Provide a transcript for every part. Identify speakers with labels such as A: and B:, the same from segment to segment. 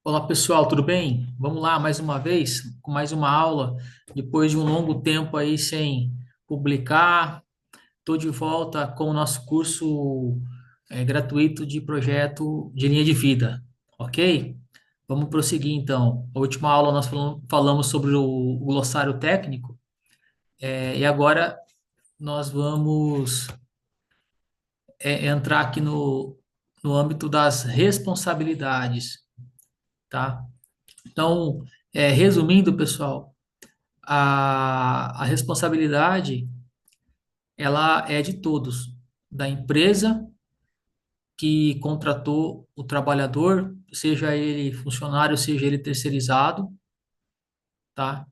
A: Olá pessoal, tudo bem? Vamos lá mais uma vez, com mais uma aula. Depois de um longo tempo aí sem publicar, estou de volta com o nosso curso gratuito de projeto de linha de vida, ok? Vamos prosseguir então. A última aula nós falamos sobre o glossário técnico, e agora nós vamos entrar aqui no âmbito das responsabilidades, tá? Então, resumindo, pessoal, a responsabilidade ela é de todos, da empresa que contratou o trabalhador, seja ele funcionário, seja ele terceirizado, tá?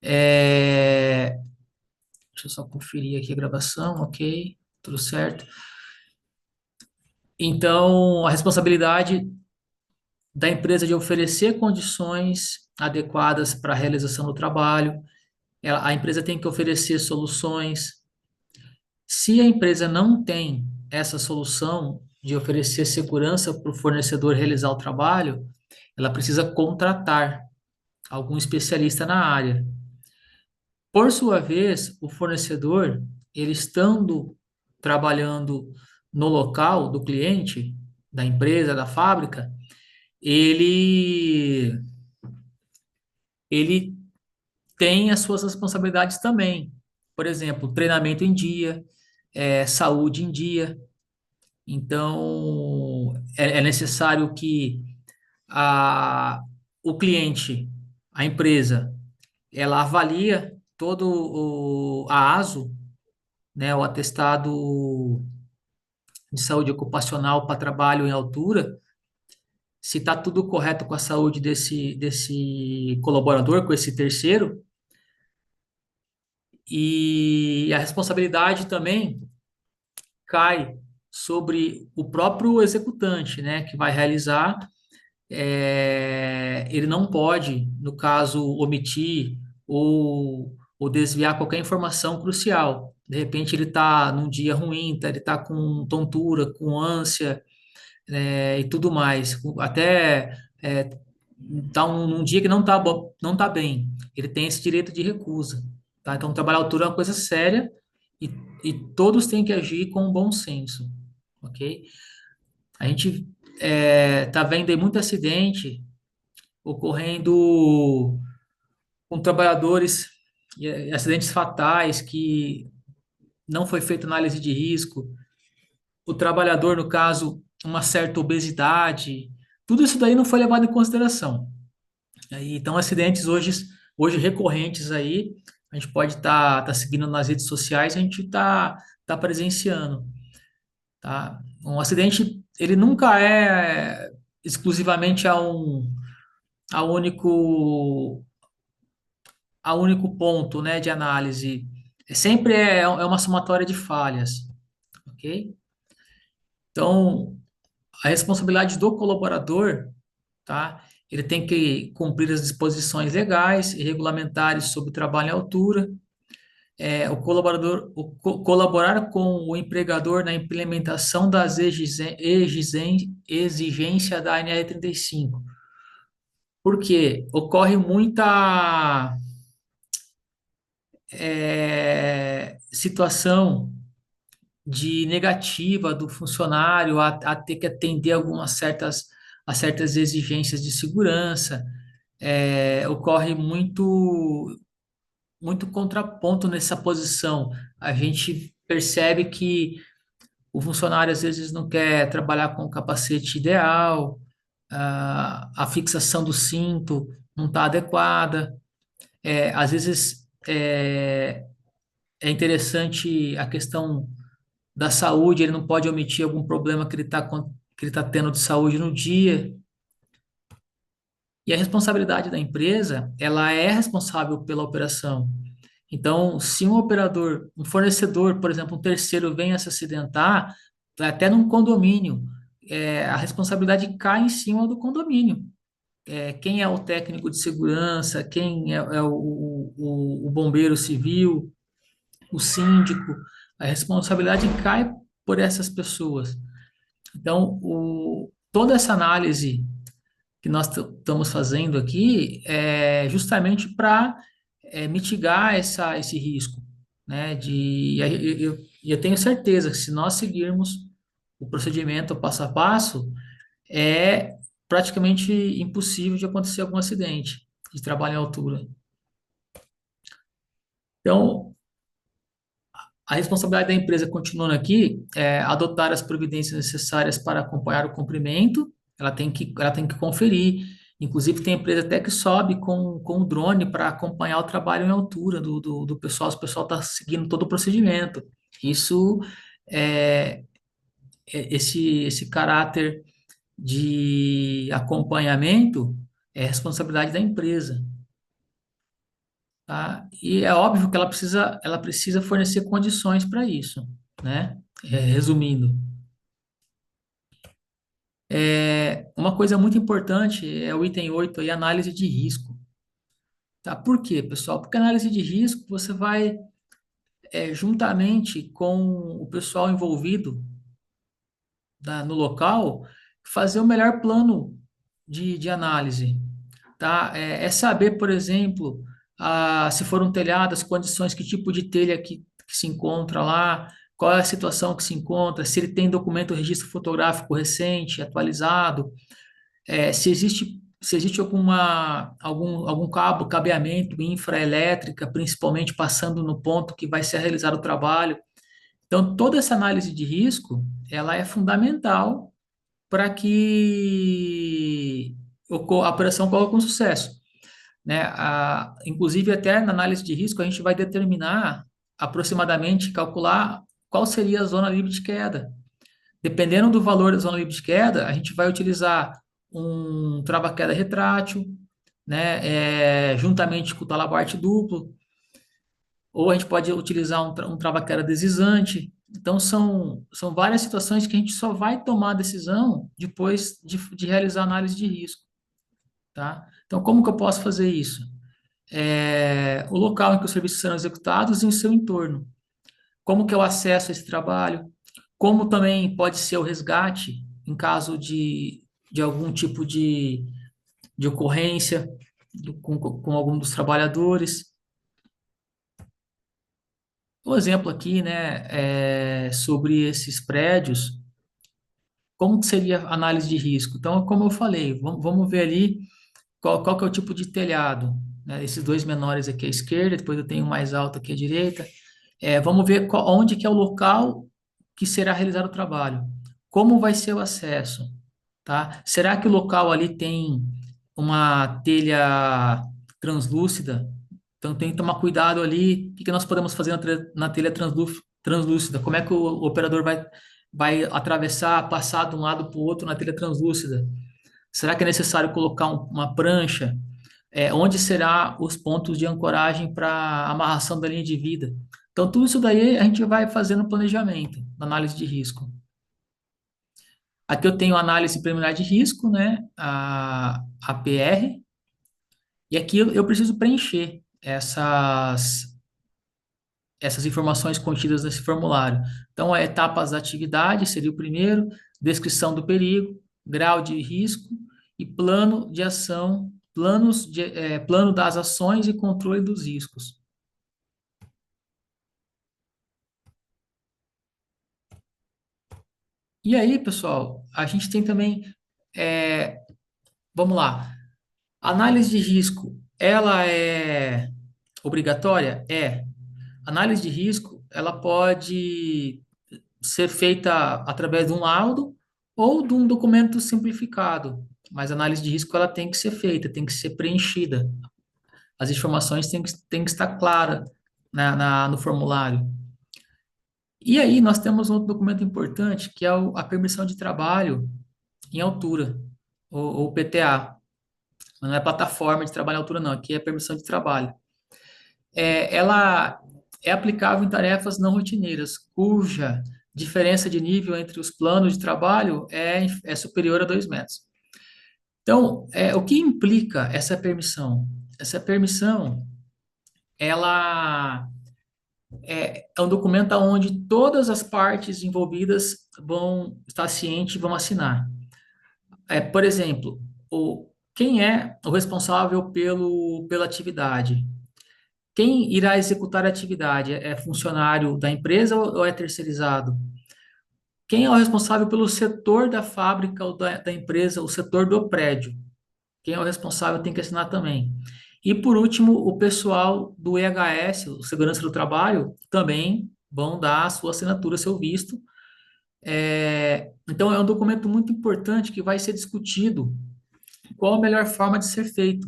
A: É, deixa eu só conferir aqui a gravação, ok, tudo certo. Então, a responsabilidade da empresa de oferecer condições adequadas para a realização do trabalho, a empresa tem que oferecer soluções. Se a empresa não tem essa solução de oferecer segurança para o fornecedor realizar o trabalho, ela precisa contratar algum especialista na área. Por sua vez, o fornecedor, ele estando trabalhando no local do cliente, da empresa, da fábrica, ele ele tem as suas responsabilidades também. Por exemplo, treinamento em dia, saúde em dia. Então, é necessário que a, o cliente, a empresa, ela avalia todo a ASO, né, o atestado de saúde ocupacional para trabalho em altura, se está tudo correto com a saúde desse colaborador, com esse terceiro, e a responsabilidade também cai sobre o próprio executante, né, que vai realizar. Ele não pode, no caso, omitir ou desviar qualquer informação crucial. De repente ele está num dia ruim, ele está com tontura, com ânsia, e tudo mais. Até tá num dia que não está não tá bem. Ele tem esse direito de recusa. Tá? Então, trabalhar à altura é uma coisa séria e, e todos têm que agir com bom senso. Ok? A gente está vendo aí muito acidente ocorrendo com trabalhadores e acidentes fatais que não foi feita análise de risco, o trabalhador, no caso, uma certa obesidade, tudo isso daí não foi levado em consideração. Então, acidentes hoje recorrentes aí, a gente pode estar seguindo nas redes sociais, a gente tá presenciando, tá? Um acidente, ele nunca é exclusivamente a único a único ponto, né, de análise. Sempre é uma somatória de falhas, ok? Então, a responsabilidade do colaborador, tá? Ele tem que cumprir as disposições legais e regulamentares sobre trabalho em altura. Colaborar com o empregador na implementação das exigências da ANR 35. Porque ocorre muita situação de negativa do funcionário a ter que atender a certas exigências de segurança. Ocorre muito contraponto nessa posição. A gente percebe que o funcionário às vezes não quer trabalhar com o capacete ideal, a fixação do cinto não está adequada. Às vezes é interessante a questão da saúde, ele não pode omitir algum problema que ele tá tendo de saúde no dia. E a responsabilidade da empresa, ela é responsável pela operação. Então, se um operador, um fornecedor, por exemplo, um terceiro vem a se acidentar, até num condomínio, a responsabilidade cai em cima do condomínio. Quem é o técnico de segurança, quem é o bombeiro civil, o síndico, a responsabilidade cai por essas pessoas. Então, toda essa análise que nós estamos fazendo aqui é justamente para mitigar esse risco, né? Eu tenho certeza que se nós seguirmos o procedimento passo a passo, é praticamente impossível de acontecer algum acidente de trabalho em altura. Então, a responsabilidade da empresa, continuando aqui, é adotar as providências necessárias para acompanhar o cumprimento. Ela tem que conferir. Inclusive, tem empresa até que sobe com o drone para acompanhar o trabalho em altura do pessoal, se o pessoal está seguindo todo o procedimento. Isso, é, esse caráter de acompanhamento é responsabilidade da empresa, tá? E é óbvio que ela precisa fornecer condições para isso, né? Resumindo, uma coisa muito importante é o item 8 aí, análise de risco, tá? Por quê, pessoal? Porque análise de risco você vai, juntamente com o pessoal envolvido no local, fazer o melhor plano de análise, tá? É saber, por exemplo, se for um telhado, as condições, que tipo de telha que se encontra lá, qual é a situação que se encontra, se ele tem documento, registro fotográfico recente, atualizado, se existe algum cabo, cabeamento, infraelétrica, principalmente passando no ponto que vai ser realizado o trabalho. Então, toda essa análise de risco, ela é fundamental para que a operação ocorra com sucesso, né? Inclusive, até na análise de risco, a gente vai determinar, aproximadamente, calcular qual seria a zona livre de queda. Dependendo do valor da zona livre de queda, a gente vai utilizar um trava-queda retrátil, né? Juntamente com o talabarte duplo, ou a gente pode utilizar um trava-queda deslizante. Então, são várias situações que a gente só vai tomar a decisão depois de realizar a análise de risco, tá? Então, como que eu posso fazer isso? O local em que os serviços serão executados e o seu entorno. Como que é o acesso a esse trabalho? Como também pode ser o resgate em caso de algum tipo de ocorrência com algum dos trabalhadores. Um exemplo aqui, né, sobre esses prédios, como que seria a análise de risco? Então, como eu falei, vamos ver ali qual que é o tipo de telhado, né? Esses dois menores aqui à esquerda, depois eu tenho um mais alto aqui à direita. Vamos ver onde que é o local que será realizado o trabalho. Como vai ser o acesso, tá? Será que o local ali tem uma telha translúcida? Então tem que tomar cuidado ali. O que que nós podemos fazer na telha translúcida? Como é que o operador vai atravessar, passar de um lado para o outro na telha translúcida? Será que é necessário colocar uma prancha? Onde será os pontos de ancoragem para amarração da linha de vida? Então, tudo isso daí a gente vai fazendo planejamento, análise de risco. Aqui eu tenho a análise preliminar de risco, né? A PR, e aqui eu preciso preencher essas informações contidas nesse formulário. Então, etapas da atividade seria o primeiro, descrição do perigo, grau de risco e plano de ação, plano das ações e controle dos riscos. E aí, pessoal, a gente tem também, é, vamos lá, análise de risco, ela é obrigatória? É. Análise de risco, ela pode ser feita através de um laudo ou de um documento simplificado, mas a análise de risco ela tem que ser feita, tem que ser preenchida. As informações têm que estar claras no formulário. E aí nós temos um outro documento importante, que é a permissão de trabalho em altura, ou PTA. Não é plataforma de trabalho em altura, não. Aqui é permissão de trabalho. Ela é aplicável em tarefas não rotineiras, cuja diferença de nível entre os planos de trabalho é superior a 2 metros. Então, o que implica essa permissão? Essa permissão, ela é um documento onde todas as partes envolvidas vão estar cientes e vão assinar. Por exemplo, Quem é o responsável pela atividade? Quem irá executar a atividade? É funcionário da empresa ou é terceirizado? Quem é o responsável pelo setor da fábrica ou da empresa, o setor do prédio? Quem é o responsável tem que assinar também. E por último, o pessoal do EHS, o Segurança do Trabalho, também vão dar a sua assinatura, seu visto. Então, é um documento muito importante que vai ser discutido qual a melhor forma de ser feito,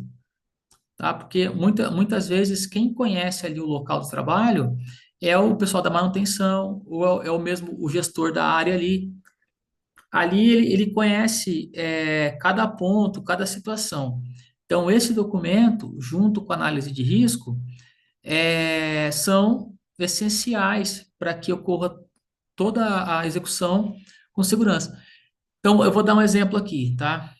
A: tá? Porque muitas vezes quem conhece ali o local do trabalho é o pessoal da manutenção, ou é o mesmo o gestor da área ali. Ali ele conhece cada ponto, cada situação. Então, esse documento, junto com a análise de risco, são essenciais para que ocorra toda a execução com segurança. Então, eu vou dar um exemplo aqui, tá?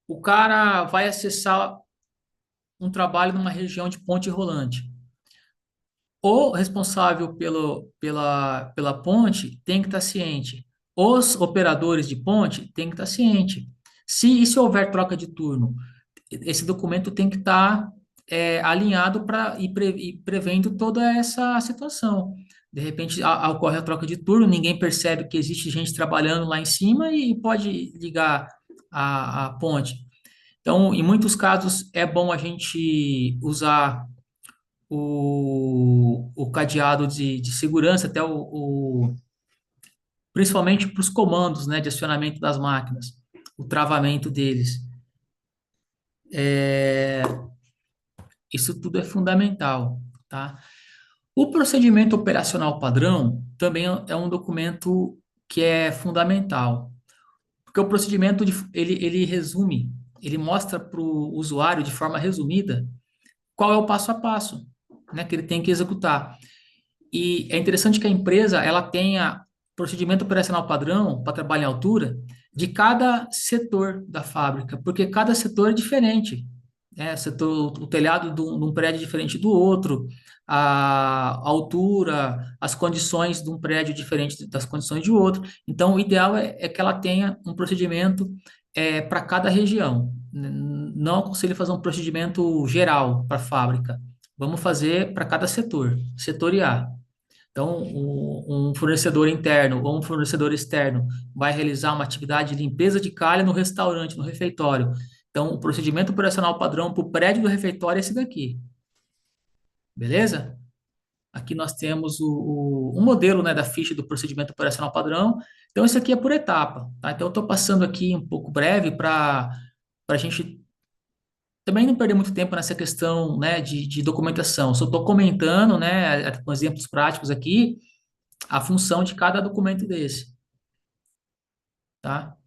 A: O cara vai acessar um trabalho numa região de ponte rolante. O responsável pela ponte tem que estar ciente. Os operadores de ponte têm que estar ciente. Se houver troca de turno, esse documento tem que estar alinhado para ir prevendo toda essa situação. De repente, ocorre a troca de turno, ninguém percebe que existe gente trabalhando lá em cima e pode ligar a ponte. Então, em muitos casos, é bom a gente usar o cadeado de segurança, até principalmente para os comandos, né, de acionamento das máquinas, o travamento deles. Isso tudo é fundamental, tá? O procedimento operacional padrão também é um documento que é fundamental, porque o procedimento ele resume, ele mostra para o usuário de forma resumida qual é o passo a passo, né, que ele tem que executar. E é interessante que a empresa ela tenha procedimento operacional padrão para trabalho em altura de cada setor da fábrica, porque cada setor é diferente. Né? O telhado de um prédio é diferente do outro, a altura, as condições de um prédio diferente das condições de outro. Então, o ideal é que ela tenha um procedimento para cada região. Não aconselho fazer um procedimento geral para a fábrica. Vamos fazer para cada setor, setoriar. Então, um fornecedor interno ou um fornecedor externo vai realizar uma atividade de limpeza de calha no restaurante, no refeitório. Então, o procedimento operacional padrão para o prédio do refeitório é esse daqui, beleza? Aqui nós temos um modelo, né, da ficha do procedimento operacional padrão. Então, isso aqui é por etapa, tá? Então, eu estou passando aqui um pouco breve para a gente também não perder muito tempo nessa questão, né, de documentação. Só estou comentando, né, com exemplos práticos aqui, a função de cada documento desse, tá?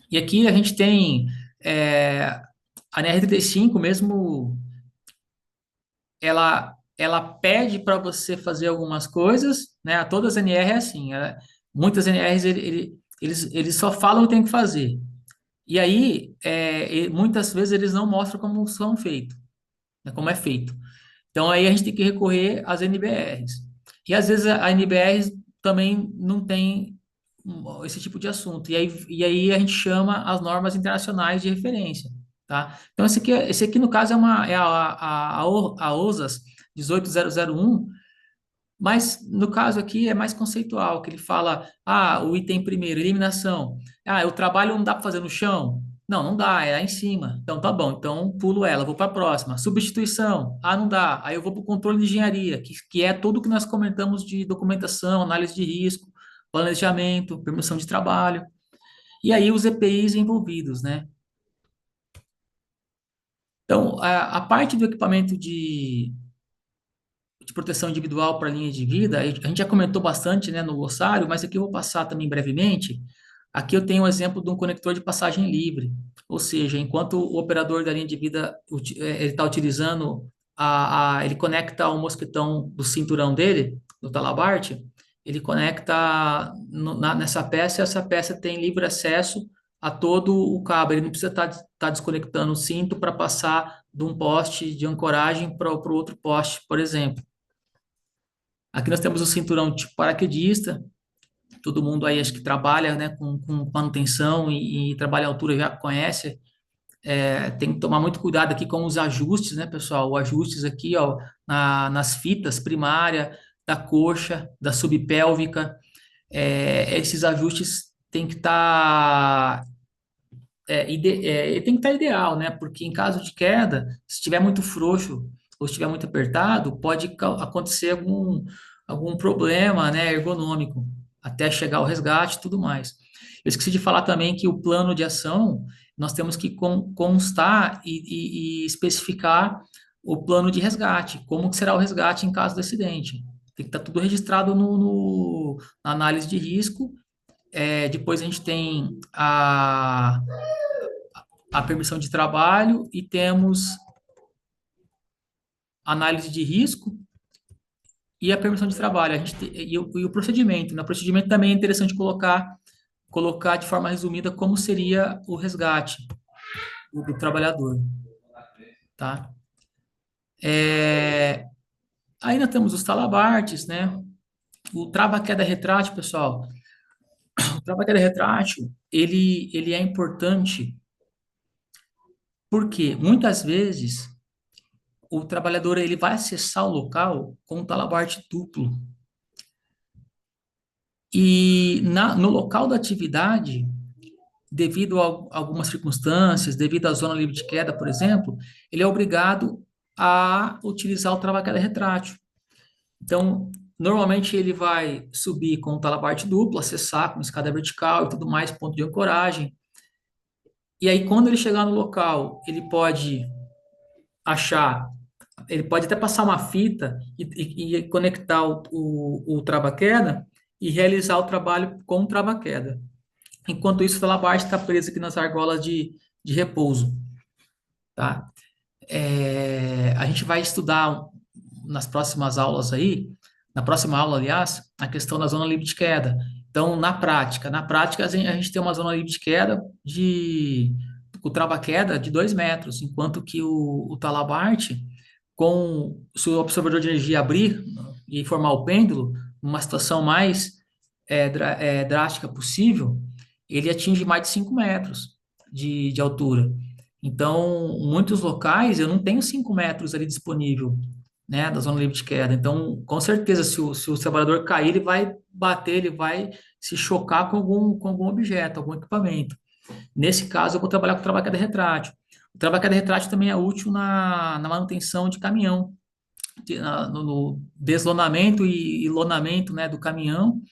A: E aqui a gente tem é, a NR35 mesmo, ela pede para você fazer algumas coisas, né? Todas as NR é assim, muitas NRs eles só falam o que tem que fazer. E aí, muitas vezes eles não mostram como são feitos, né, como é feito. Então aí a gente tem que recorrer às NBRs. E às vezes a NBR também não tem esse tipo de assunto. E aí a gente chama as normas internacionais de referência, tá? Então esse aqui no caso a OSAS 18001, mas no caso aqui é mais conceitual, que ele fala, o item primeiro, eliminação. O trabalho não dá para fazer no chão? Não, não dá, é lá em cima. Então tá bom, então pulo ela, vou para a próxima. Substituição. Não dá. Aí eu vou para o controle de engenharia, que é tudo que nós comentamos de documentação, análise de risco, planejamento, permissão de trabalho. E aí os EPIs envolvidos, né? Então, a parte do equipamento de proteção individual para linha de vida, a gente já comentou bastante, né, no glossário, mas aqui eu vou passar também brevemente. Aqui eu tenho um exemplo de um conector de passagem livre, ou seja, enquanto o operador da linha de vida ele está utilizando ele conecta o mosquetão do cinturão dele, do talabarte, ele conecta nessa peça e essa peça tem livre acesso a todo o cabo. Ele não precisa estar desconectando o cinto para passar de um poste de ancoragem para o outro poste, por exemplo. Aqui nós temos o cinturão tipo paraquedista, todo mundo aí acho que trabalha, né, com manutenção e trabalha à altura já conhece. Tem que tomar muito cuidado aqui com os ajustes, né, pessoal? Os ajustes aqui, ó, nas fitas primária, da coxa, da subpélvica. Esses ajustes têm que estar tem que estar ideal, né? Porque em caso de queda, se estiver muito frouxo ou estiver muito apertado, pode acontecer algum problema, né, ergonômico, até chegar ao resgate e tudo mais. Eu esqueci de falar também que o plano de ação, nós temos que constar e especificar o plano de resgate, como que será o resgate em caso de acidente. Tem que estar tudo registrado na análise de risco. Depois a gente tem a permissão de trabalho e temos análise de risco e a permissão de trabalho. E o procedimento. No procedimento também é interessante colocar de forma resumida como seria o resgate do trabalhador, tá? É, Ainda temos os talabartes, né? O trava-queda retrátil, pessoal. O trava-queda retrátil, ele é importante porque muitas vezes o trabalhador ele vai acessar o local com um talabarte duplo. E no local da atividade, devido a algumas circunstâncias, devido à zona livre de queda, por exemplo, ele é obrigado a utilizar o trava-queda retrátil. Então, normalmente ele vai subir com o talabarte duplo, acessar com escada vertical e tudo mais, ponto de ancoragem. E aí, quando ele chegar no local, achar, ele pode até passar uma fita e conectar o trava-queda e realizar o trabalho com o trava-queda. Enquanto isso, o Felabarte está preso aqui nas argolas de repouso, tá? A gente vai estudar nas próximas aulas aí, na próxima aula, aliás, a questão da zona livre de queda. Então, na prática a gente tem uma zona livre de queda o trava-queda de 2 metros, enquanto que o talabarte, se o observador de energia abrir e formar o pêndulo, numa situação mais drástica possível, ele atinge mais de 5 metros de altura. Então, muitos locais eu não tenho 5 metros ali disponível, né, da zona livre de queda. Então, com certeza, se o trabalhador cair, ele vai bater, ele vai se chocar com algum objeto, algum equipamento. Nesse caso, eu vou trabalhar com trabalho queda retrátil. O trabalho queda retrátil também é útil na manutenção de caminhão, no deslonamento e lonamento, né, do caminhão,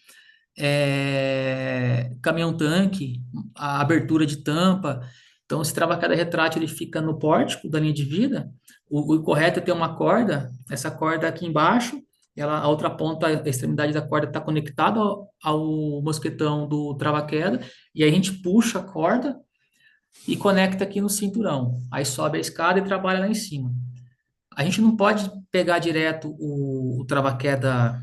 A: caminhão-tanque, a abertura de tampa. Então, esse trava-queda retrátil ele fica no pórtico da linha de vida. O correto é ter uma corda, essa corda aqui embaixo, a outra ponta, a extremidade da corda está conectada ao mosquetão do trava-queda, e aí a gente puxa a corda e conecta aqui no cinturão. Aí sobe a escada e trabalha lá em cima. A gente não pode pegar direto o trava-queda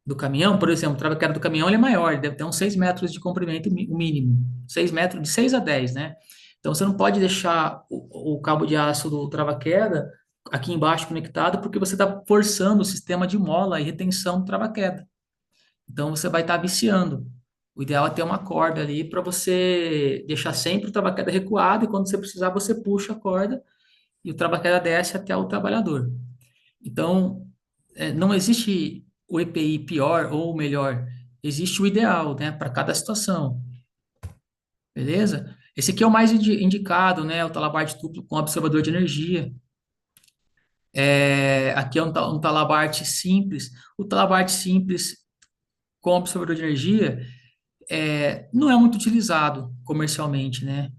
A: do caminhão, por exemplo, o trava-queda do caminhão ele é maior, ele deve ter uns 6 metros de comprimento, o mínimo. 6 metros, de 6 a 10, né? Então você não pode deixar o cabo de aço do trava-queda aqui embaixo conectado, porque você está forçando o sistema de mola e retenção do trava-queda. Então você vai estar viciando. O ideal é ter uma corda ali para você deixar sempre o trava-queda recuado e quando você precisar você puxa a corda e o trava-queda desce até o trabalhador. Então, não existe o EPI pior ou melhor, existe o ideal, né, para cada situação, beleza? Esse aqui é o mais indicado, né, o talabarte duplo com observador de energia. Aqui é um talabarte simples. O talabarte simples com observador de energia não é muito utilizado comercialmente, né?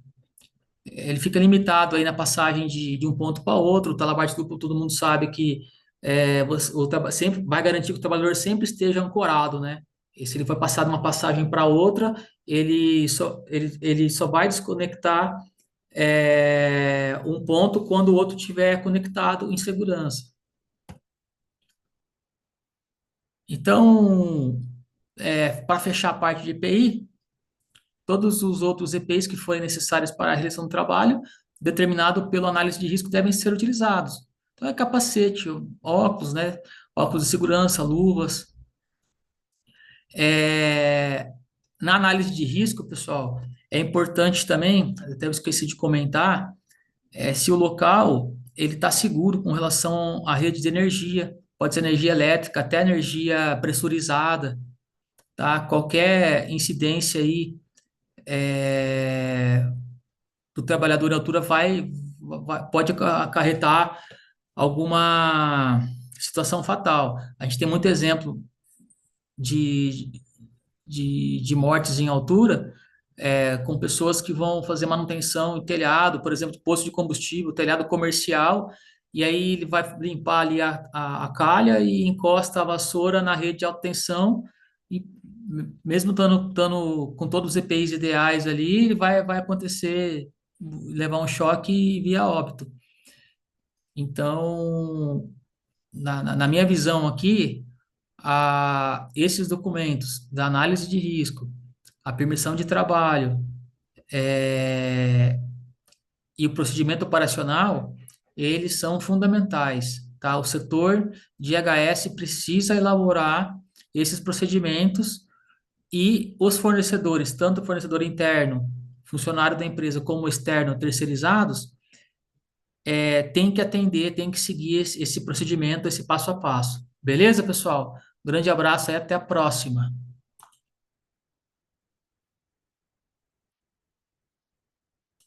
A: Ele fica limitado aí na passagem de um ponto para outro. O talabarte duplo, todo mundo sabe que sempre vai garantir que o trabalhador sempre esteja ancorado, né? E se ele for passar de uma passagem para outra, ele só vai desconectar um ponto quando o outro estiver conectado em segurança. Então, para fechar a parte de EPI, todos os outros EPIs que forem necessários para a realização do trabalho, determinado pela análise de risco, devem ser utilizados. Então, é capacete, óculos, né? Óculos de segurança, luvas. Na análise de risco, pessoal, é importante também, até eu esqueci de comentar, se o local ele está seguro com relação à rede de energia, pode ser energia elétrica, até energia pressurizada, tá? Qualquer incidência aí do trabalhador em altura pode acarretar alguma situação fatal. A gente tem muito exemplo de, de mortes em altura, com pessoas que vão fazer manutenção em telhado, por exemplo, de posto de combustível, telhado comercial, e aí ele vai limpar ali a calha e encosta a vassoura na rede de alta tensão, e mesmo estando com todos os EPIs ideais ali, ele vai acontecer, levar um choque e vir a óbito. Então, na minha visão aqui, esses documentos da análise de risco, a permissão de trabalho, é, e o procedimento operacional, eles são fundamentais, tá? O setor de IHS precisa elaborar esses procedimentos e os fornecedores, tanto o fornecedor interno, funcionário da empresa, como externo, terceirizados, tem que atender, tem que seguir esse procedimento, esse passo a passo. Beleza, pessoal? Grande abraço e até a próxima.